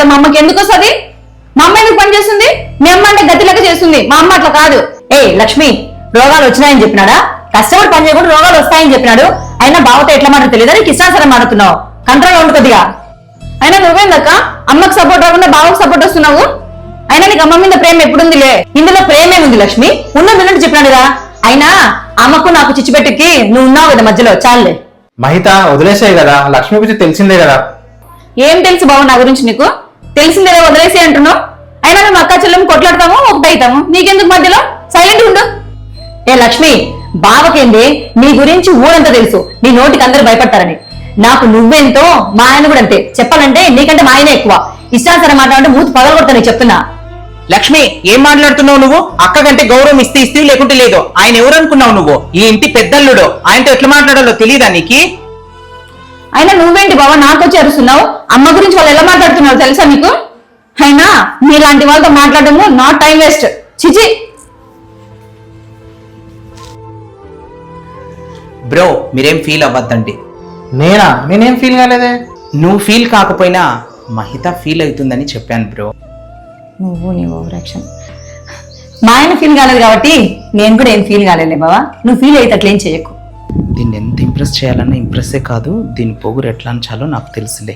కదా మా అమ్మకి ఎందుకు వస్తుంది? మా అమ్మ ఎందుకు పని చేస్తుంది? మీ అమ్మ అంటే గతిలెక్క చేస్తుంది, మా అమ్మ అట్లా కాదు. ఏ లక్ష్మి, రోగాలు వచ్చినాయని చెప్పినాడా? కష్టపడి పని చేయకుండా రోగాలు వస్తాయని చెప్పినాడు. అయినా బావతో ఎట్లా మాట తెలియదు, నీకు ఇష్టానుసారం మాడుతున్నావు. కంట్రోల్ ఉండు కొద్దిగా. అయినా నువ్వేందక్క అమ్మకు సపోర్ట్ రాకుండా బావకు సపోర్ట్ వస్తున్నావు? అయినా నీకు అమ్మ మీద ప్రేమ ఎప్పుడుందిలే. ఇందులో ప్రేమేముంది లక్ష్మి? ఉన్నట్టు చెప్పినాడుగా. అయినా అమ్మకు నాకు చిచ్చిపెట్టుకి నువ్వు ఉన్నావు కదా మధ్యలో, చాలులే. మహిత వదిలేసాయి కదా, లక్ష్మి గురించి తెలిసిందే కదా. ఏం తెలుసు బాబు నా గురించి నీకు? తెలిసిందేదో వదిలేసి అంటున్నావు. అయినా మేము అక్క చెల్లెము కొట్లాడతాము, ఒకటైతాము. నీకెందుకు మధ్యలో? సైలెంట్ ఉండు. ఏ లక్ష్మి, బావకేంది నీ గురించి ఊరంతా తెలుసు, నీ నోటికి అందరూ భయపడతారని. నాకు నువ్వెంతో మా ఆయన కూడా అంతే. చెప్పాలంటే నీకంటే మా ఆయనే ఎక్కువ. ఇష్టానుసారం మాట్లాడంటే మూతి పగలగొడతా నీకు చెప్తున్నా. లక్ష్మి, ఏం మాట్లాడుతున్నావు నువ్వు? అక్క కంటే గౌరవం ఇస్తే లేకుంటే లేదు. ఆయన ఎవరు అనుకున్నావు నువ్వు? ఈ ఇంటి పెద్దల్లుడు, ఆయనతో ఎట్లా మాట్లాడాలో తెలియదా నీకు? అయినా నువ్వేంటి బావ నాకొచ్చి అరుస్తున్నావు? అమ్మ గురించి వాళ్ళు ఎలా మాట్లాడుతున్నావు తెలుసా నీకు? అయినా మీలాంటి వాళ్ళతో మాట్లాడము నాట్ టైం వేస్ట్. చిచి. బ్రో, మీరేం ఫీల్ అవ్వద్దండి. నేనేం ఫీల్ కాలేదే. నువ్వు ఫీల్ కాకపోయినా మహిత ఫీల్ అవుతుందని చెప్పాను బ్రో. నువ్వు నీ ఓవర్ యాక్షన్. మా ఆయన ఫీల్ కాలేదు కాబట్టి నేను కూడా ఏం ఫీల్ కాలేదులే బావా. నువ్వు ఫీల్ అయితే అట్లేం చేయకు. దీన్ని ఎంత ఇంప్రెస్ చేయాలన్నా ఇంప్రెస్సే కాదు, దీని పొగురు ఎట్లా అంచాలో నాకు తెలుసులే.